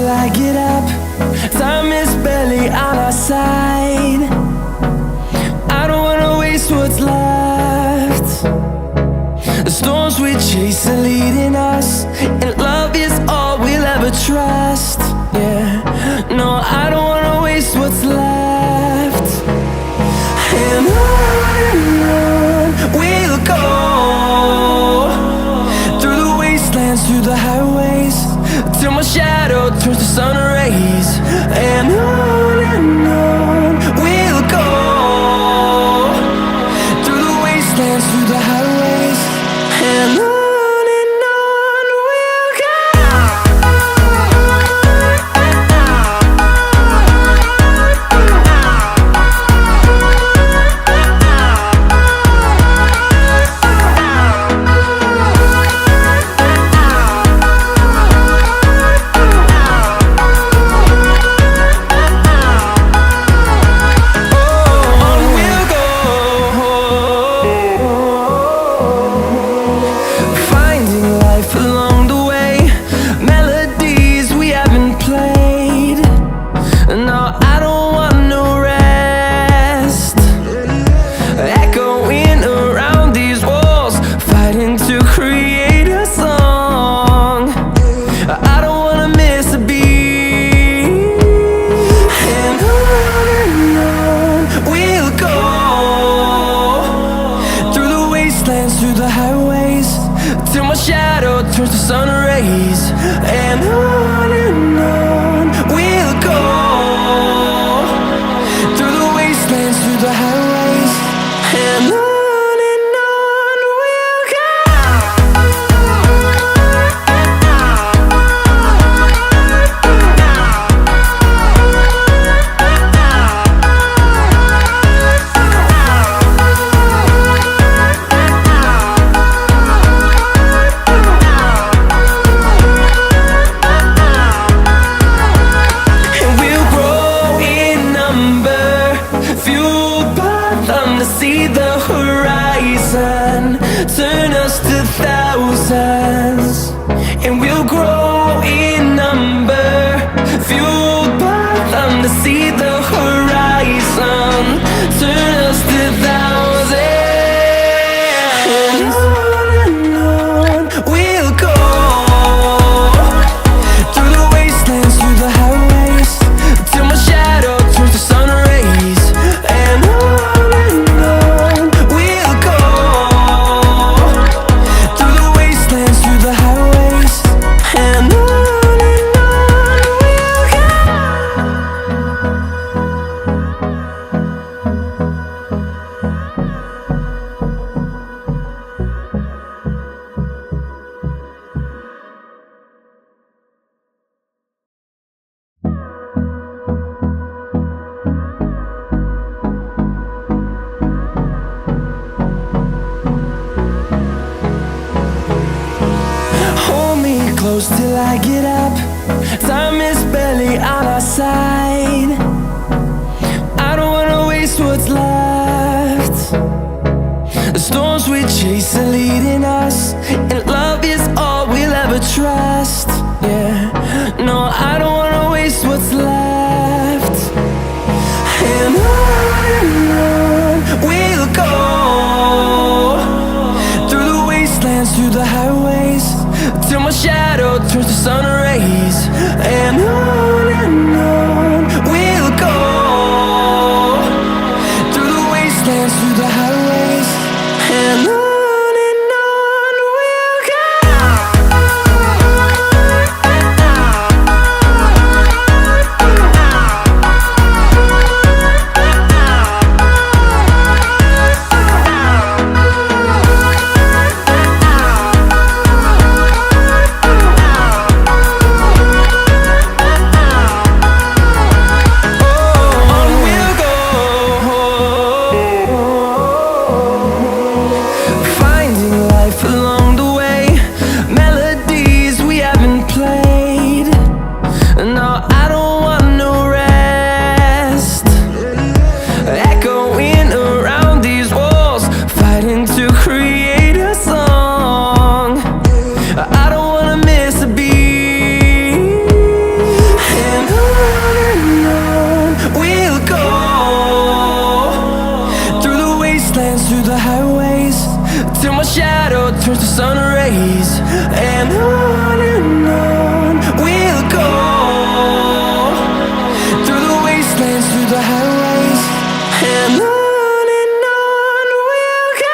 till I get up. Time is barely on our side. I don't wanna waste what's left. The storms we chase are leading us, and love is all we'll ever trust. Yeah, no, I don't wanna waste what's left. And on we'll go, through the wastelands, through the highways, till my shadow turns to sun rays. And on we'll go, through the wastelands, through the highways, and on. Through the highways, till my shadow turns to sun rays. And on we'll go, through the wastelands, through the highways, and on. See the horizon turn us to thousands, and we'll grow in number, fueled by them. To see the horizon turn us to thousands, and on we'll go, through the wastelands, through the highways, till my shadow turns to sun rays. And on close till I get up. Time is barely on our side. I don't wanna waste what's left. The storms we chase are leading us, and love is all we'll ever trust. Yeah, no, I don't wanna waste what's left. And on we'll go, through the wastelands, through the highways, till my shadow turns to sun rays. And on we'll go, through the wastelands, through the highways, and on. on we'll go, through the wastelands, through the highways, and on we'll go.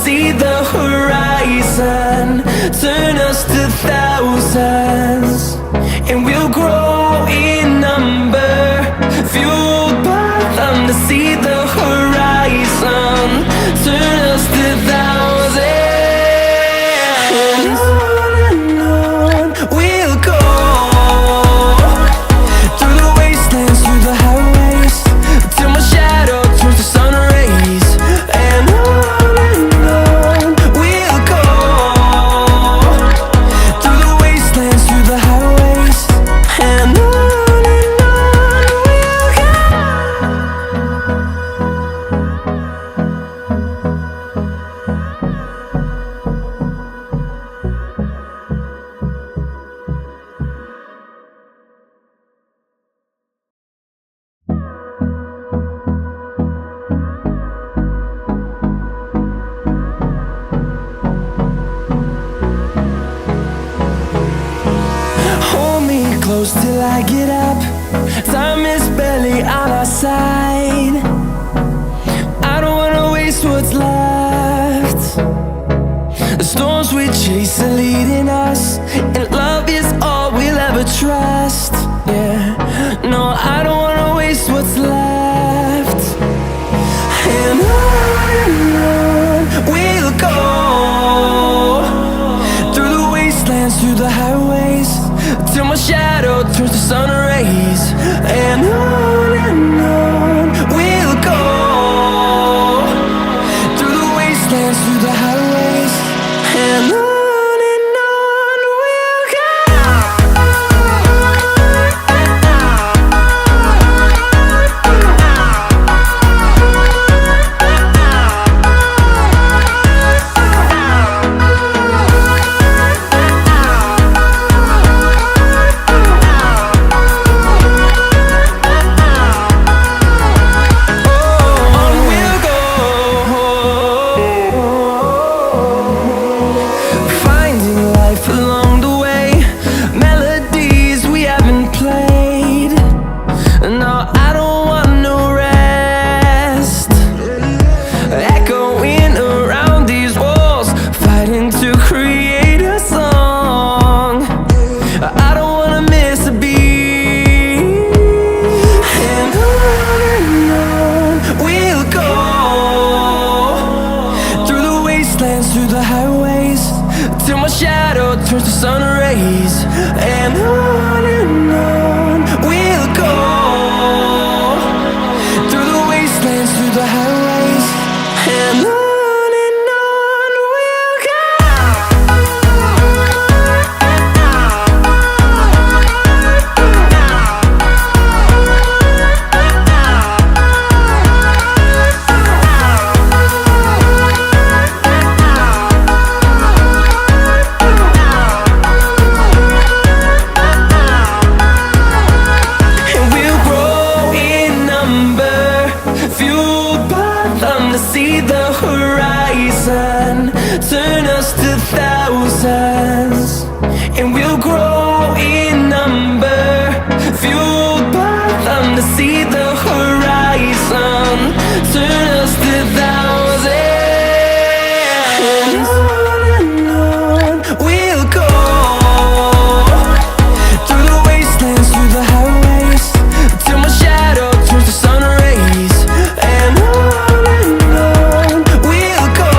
See the horizon, turn us to thousands, and we'll grow in number, fueled by them to see the horizon, turn us to thousands, and on we'll go, through the wastelands, through the highways, till my shadow turns to sun rays, and on close till I get up. Time is barely on our side. I don't wanna waste what's left. The storms we chase are leading us, and love is all we'll ever trust. Yeah, no, I don't wanna waste what's left. And on we'll go, through the wastelands, through the highways, till my shadow turns to sun rays, and on we'll go, through the wastelands, through the highways, and on we'll go. Through the highways, till my shadow turns to sun rays, and on we'll go, through the wastelands, through the highways, and on we'll go. See the horizon, turn us to thousands, and we'll grow in number, fueled by them to see the horizon, turn us to thousands, and on we'll go, through the wastelands, through the highways, till my shadow turns to sun rays, and on we'll go.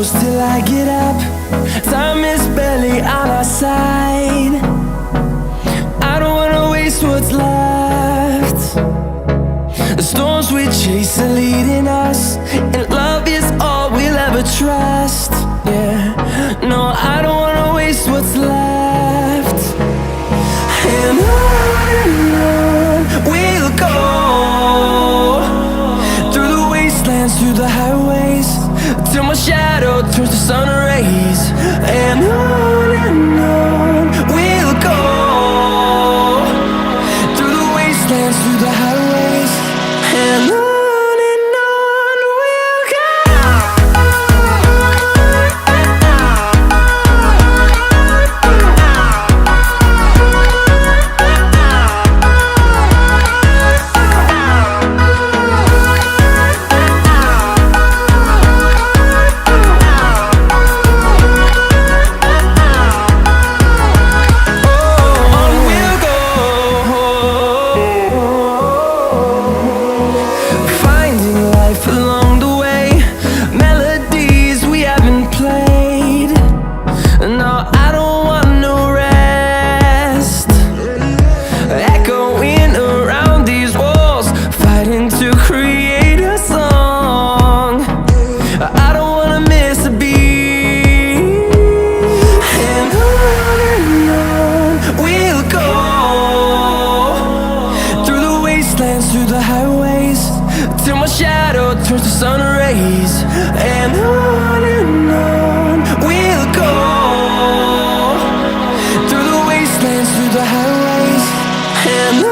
close till I get up. Time is barely on our side. I don't wanna waste what's left. The storms we chase are leading us, and love is all we'll ever trust. Yeah, no, I don't wanna waste what's left. And on we'll go, through the wastelands, through the highways, till my shadow turns to sun rays. And on we'll go, through the wastelands, through the highways, and on we'll go. Through the highways, till my shadow turns to sun rays. And on we'll go, through the wastelands, through the highways, and on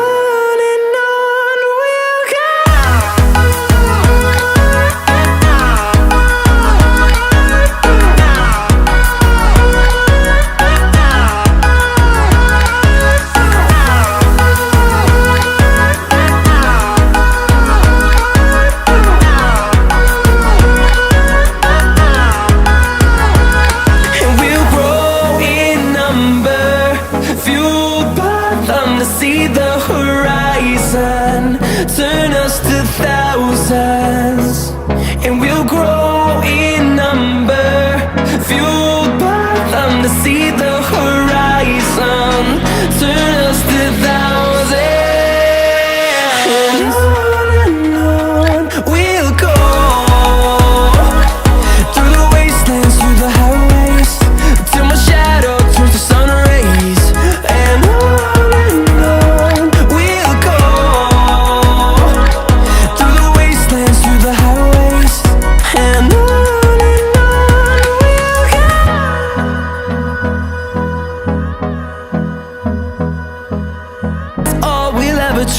we'll go. See the horizon, turn us to thousands, and we'll grow in number, fueled by them to see the horizon, turn us to thousands, and on we'll go, through the wastelands, through the highways, till my shadow turns to sun rays. And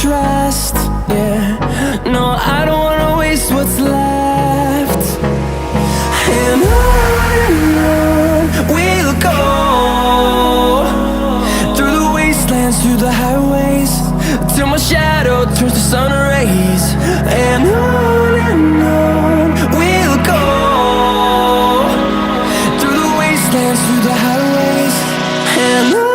trust, yeah. No, I don't wanna waste what's left. And on we'll go, through the wastelands, through the highways, till my shadow turns to sun rays. And on we'll go, through the wastelands, through the highways, and on.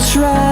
try.